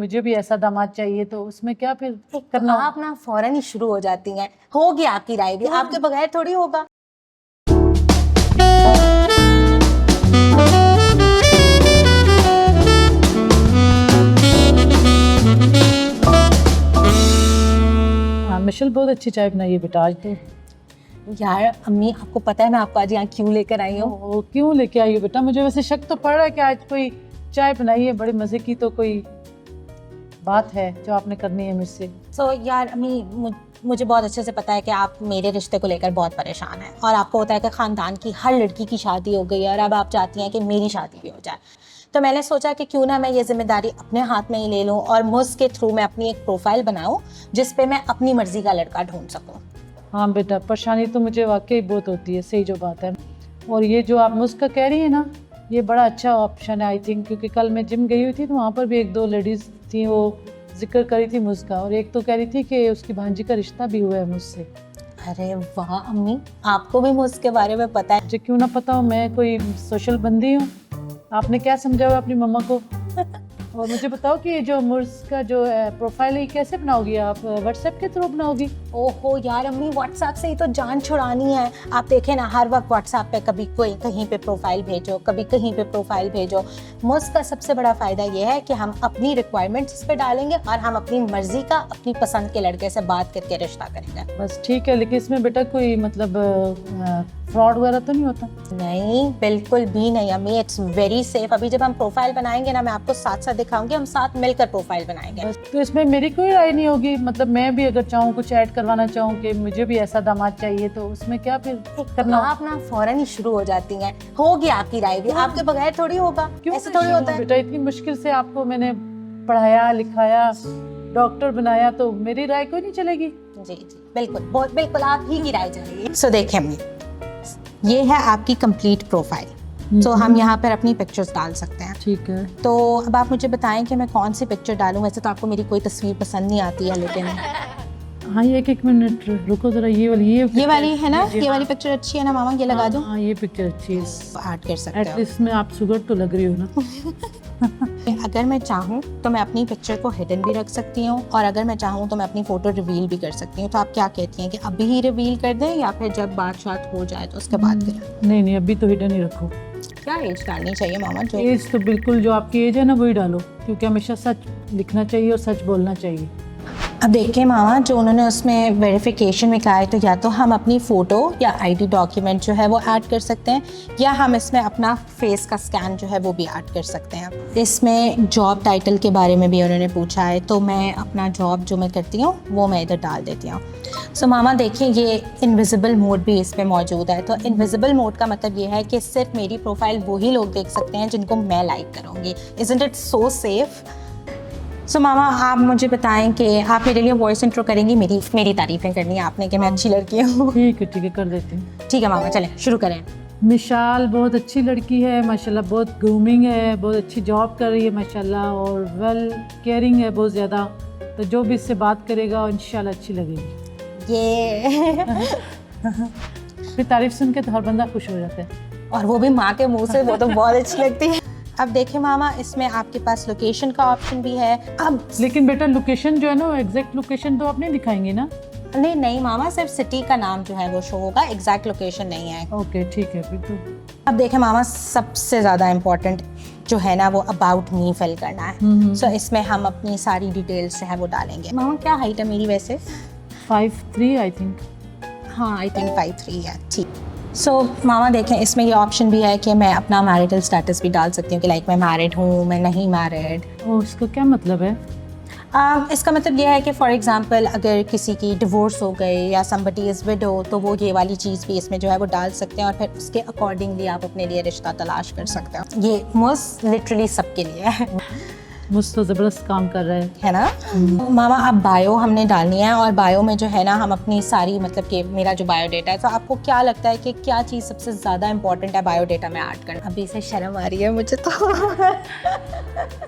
मुझे भी ऐसा दामाद चाहिए, तो उसमें क्या फिर करना आप ना फौरन ही शुरू हो जाती हैं। होगी आपकी राय भी, आपके बगैर थोड़ी होगा। मिशेल बहुत अच्छी चाय बनाई है बेटा आज तो। यार अम्मी, आपको पता है मैं आपको आज यहाँ क्यों लेकर आई हूँ? वो क्यों लेके आई हो बेटा? मुझे वैसे शक तो पड़ रहा है कि आज कोई चाय बनाई है बड़े मजे की, तो कोई बात है जो आपने करनी है मुझसे। यार अम्मी, मुझे बहुत अच्छे से पता है कि आप मेरे रिश्ते को लेकर बहुत परेशान हैं, और आपको होता है कि ख़ानदान की हर लड़की की शादी हो गई है और अब आप चाहती हैं कि मेरी शादी भी हो जाए। तो मैंने सोचा कि क्यों ना मैं ये जिम्मेदारी अपने हाथ में ही ले लूँ और मुझ के थ्रू मैं अपनी एक प्रोफाइल बनाऊँ जिस पे मैं अपनी मर्जी का लड़का ढूंढ सकूँ। हाँ बेटा, परेशानी तो मुझे वाकई बहुत होती है, सही जो बात है। और ये जो आप मुझका कह रही है ना, ये बड़ा अच्छा ऑप्शन है आई थिंक, क्योंकि कल मैं जिम गई हुई थी तो वहाँ पर भी एक दो लेडीज़ थी, वो जिक्र करी थी मुझका, और एक तो कह रही थी कि उसकी भांजी का रिश्ता भी हुआ है मुझसे। अरे वाह अम्मी, आपको भी मुझ के बारे में पता है? मुझे क्यों ना पता हो, मैं कोई सोशल बंदी हूँ। आपने क्या समझाया अपनी मम्मा को? और मुझे बताओ कि ये जो मुर्स का जो प्रोफाइल है कैसे बनाओगी आप? व्हाट्सएप के थ्रू बनाओगी? ओहो यार अम्मी, व्हाट्सएप से ही तो जान छुड़ानी है। आप देखें ना, हर वक्त व्हाट्सएप पे कभी कोई कहीं पे प्रोफाइल भेजो, कभी कहीं पे प्रोफाइल भेजो। मुझ का सबसे बड़ा फ़ायदा ये है कि हम अपनी रिक्वायरमेंट्स इस पे डालेंगे और हम अपनी मर्जी का, अपनी पसंद के लड़के से बात करके रिश्ता करेंगे। बस ठीक है, लेकिन इसमें बेटा कोई मतलब फ्रॉड वगैरह तो नहीं होता? नहीं, बिल्कुल भी नहीं अम्मी, इट्स वेरी सेफ। अभी जब हम प्रोफाइल बनाएंगे ना, मैं आपको साथ साथ दिखाऊंगी, हम साथ मिलकर प्रोफाइल बनाएंगे। तो इसमें मेरी कोई राय नहीं होगी? मतलब मैं भी अगर चाहूँ कुछ ऐड करवाना चाहूँ कि मुझे भी ऐसा दामाद चाहिए, तो उसमें क्या फिर करना? आप ना फौरन ही शुरू हो जाती हैं। होगी आपकी राय भी, आपके बगैर थोड़ी होगा। क्यों ऐसे थोड़ी होता है बेटा? इतनी मुश्किल से आपको मैंने पढ़ाया लिखाया, डॉक्टर बनाया, तो मेरी राय कोई नहीं चलेगी? जी जी बिल्कुल, बिल्कुल आप ही की राय चलेगी। सो देखिए अम्मी, ये है आपकी कंप्लीट प्रोफाइल। तो हम यहाँ पर अपनी पिक्चर्स डाल सकते हैं। ठीक है, तो अब आप मुझे बताएं कि मैं कौन सी पिक्चर डालूं। वैसे तो आपको मेरी कोई तस्वीर पसंद नहीं आती है, लेकिन हाँ एक मिनट रुको जरा, ये वाली है ना, ये वाली पिक्चर अच्छी है ना मामा, ये लगा दूं? हाँ ये पिक्चर अच्छी है, ऐड कर सकते हो। एटलीस्ट में आप सुगर तो लग रही हो ना। अगर मैं चाहूँ तो मैं अपनी पिक्चर को हिडन भी रख सकती हूँ, और अगर मैं चाहूँ तो मैं अपनी फ़ोटो रिवील भी कर सकती हूँ। तो आप क्या कहती हैं कि अभी ही रिवील कर दें या फिर जब बात हो जाए तो उसके बाद करें? नहीं अभी तो हिडन ही रखो। क्या एज डालनी चाहिए मामा? जो एज तो बिल्कुल जो आपकी एज है ना वही डालो, क्योंकि हमेशा सच लिखना चाहिए और सच बोलना चाहिए। अब देखिए मामा, जो उन्होंने उसमें वेरिफिकेशन में कहा है, तो या तो हम अपनी फ़ोटो या आईडी डॉक्यूमेंट जो है वो ऐड कर सकते हैं, या हम इसमें अपना फेस का स्कैन जो है वो भी ऐड कर सकते हैं। इसमें जॉब टाइटल के बारे में भी उन्होंने पूछा है, तो मैं अपना जॉब जो मैं करती हूँ वो मैं इधर डाल देती हूँ। सो मामा देखिए, ये इनविजिबल मोड भी इसमें मौजूद है। तो इनविजिबल मोड का मतलब ये है कि सिर्फ मेरी प्रोफाइल वही लोग देख सकते हैं जिनको मैं लाइक करूँगी। Isn't it so safe? So मामा, आप मुझे बताएं कि आप मेरे लिए वॉइस इंट्रो करेंगी। मेरी तारीफ़ें करनी है आपने कि मैं अच्छी लड़की हूँ। ठीक है कर देती हूँ। ठीक है मामा, चलें शुरू करें। मिशाल बहुत अच्छी लड़की है माशाल्लाह, बहुत ग्रूमिंग है, बहुत अच्छी जॉब कर रही है माशाल्लाह, और वेल केयरिंग है बहुत ज़्यादा। तो जो भी इससे बात करेगा इंशाल्लाह अच्छी लगेगी। ये फिर तारीफ सुन के तो हर बंदा खुश हो जाता है, और वो भी माँ के मुँह से, वो तो बहुत अच्छी लगती है। अब देखिए मामा, इसमें आपके पास लोकेशन का ऑप्शन भी है। अब लेकिन बेटा लोकेशन जो है ना, एग्जैक्ट लोकेशन तो आप नहीं दिखाएंगी ना? नहीं मामा, सिर्फ सिटी का नाम जो है वो शो होगा, एग्जैक्ट लोकेशन नहीं है। ओके ठीक है फिर तो। अब देखें मामा, सबसे ज़्यादा इम्पोर्टेंट जो है ना वो अबाउट मी फिल करना है। सो इसमें हम अपनी सारी डिटेल्स जो है वो डालेंगे। मामा क्या हाइट है मेरी वैसे? 5'3" आई थिंक। हाँ आई थिंक 5'3" है। ठीक। सो मामा देखें, इसमें ये ऑप्शन भी है कि मैं अपना मैरिटल स्टेटस भी डाल सकती हूँ कि लाइक मैं मैरिड हूँ, मैं नहीं मैरिड। और उसका क्या मतलब है? इसका मतलब ये है कि फॉर एग्जांपल अगर किसी की डिवोर्स हो गई या समबडी इज़ विडो, तो वो ये वाली चीज़ भी इसमें जो है वो डाल सकते हैं, और फिर उसके अकॉर्डिंगली आप अपने लिए रिश्ता तलाश कर सकते हो। ये मोस्ट लिटरली सबके लिए है। मुझ तो ज़बरदस्त काम कर रहा है ना। मामा अब बायो हमने डालनी है, और बायो में जो है ना हम अपनी सारी, मतलब कि मेरा जो बायोडेटा है, तो आपको क्या लगता है कि क्या चीज़ सबसे ज़्यादा इंपॉर्टेंट है बायोडेटा में ऐड करना? अभी से शर्म आ रही है मुझे तो।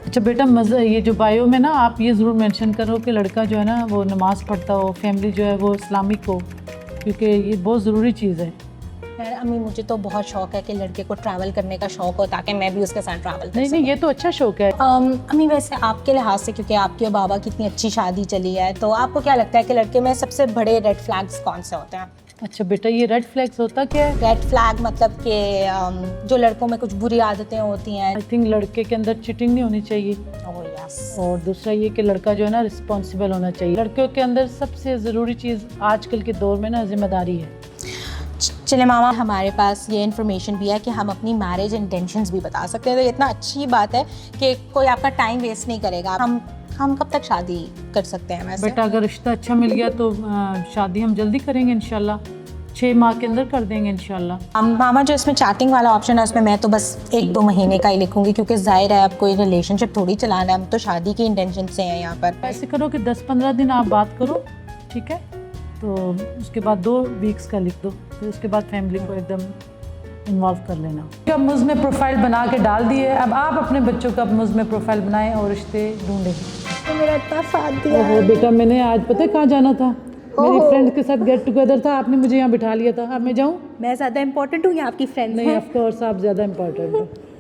अच्छा बेटा, मज़ा ये जो बायो में ना आप ये ज़रूर मेंशन करो कि लड़का जो है ना वो नमाज़ पढ़ता हो, फैमिली जो है वो इस्लामिक हो, क्योंकि ये बहुत ज़रूरी चीज़ है। यार अम्मी मुझे तो बहुत शौक है कि लड़के को ट्रैवल करने का शौक हो ताकि मैं भी उसके साथ ट्रैवल कर नहीं नहीं, ये तो अच्छा शौक है। अम्मी वैसे आपके लिहाज से, क्योंकि आपके और बाबा की इतनी अच्छी शादी चली है, तो आपको क्या लगता है कि लड़के में सबसे बड़े रेड फ्लैग्स कौन से होते हैं? अच्छा बेटा, ये रेड फ्लैग्स होता क्या है? रेड फ्लैग मतलब कि जो लड़कों में कुछ बुरी आदतें होती हैं। आई थिंक लड़के के अंदर चीटिंग नहीं होनी चाहिए, ओह यस। और दूसरा ये कि लड़का जो है ना रिस्पॉन्सिबल होना चाहिए। लड़कियों के अंदर सबसे ज़रूरी चीज़ आजकल के दौर में ना जिम्मेदारी है। चले मामा, हमारे पास ये इन्फॉर्मेशन भी है कि हम अपनी मैरिज इंटेंशंस भी बता सकते हैं, तो ये इतना अच्छी बात है कि कोई आपका टाइम वेस्ट नहीं करेगा। हम कब तक शादी कर सकते हैं वैसे? बेटा अगर रिश्ता अच्छा मिल गया तो शादी हम जल्दी करेंगे इंशाल्लाह, 6 माह के अंदर कर देंगे इंशाल्लाह। मामा जो इसमें चैटिंग वाला ऑप्शन है उसमें मैं तो बस 1-2 महीने का ही लिखूंगी, क्योंकि जाहिर है अब कोई रिलेशनशिप थोड़ी चलाना है, हम तो शादी की इंटेंशन से हैं यहाँ पर। ऐसे करो कि 10-15 दिन आप बात करो, ठीक है, तो उसके बाद 2 वीक्स का लिख दो, फिर उसके बाद फैमिली को एकदम इन्वॉल्व कर लेना। अब मुझ में प्रोफाइल बना के डाल दिए, अब आप अपने बच्चों का मुझ में प्रोफाइल बनाएं और रिश्ते ढूंढें। तो मेरा इतना साथ दिया। ओहो बेटा, मैंने आज पता है कहाँ जाना था? मेरी फ्रेंड्स के साथ गेट टुगेदर था, आपने मुझे यहाँ बिठा लिया था। अब मैं जाऊँ? मैं ज़्यादा इंपॉर्टेंट हूँ या आपकी फ्रेंड्स नहीं, ऑफ कोर्स आप ज़्यादा इम्पोर्टेंट हो।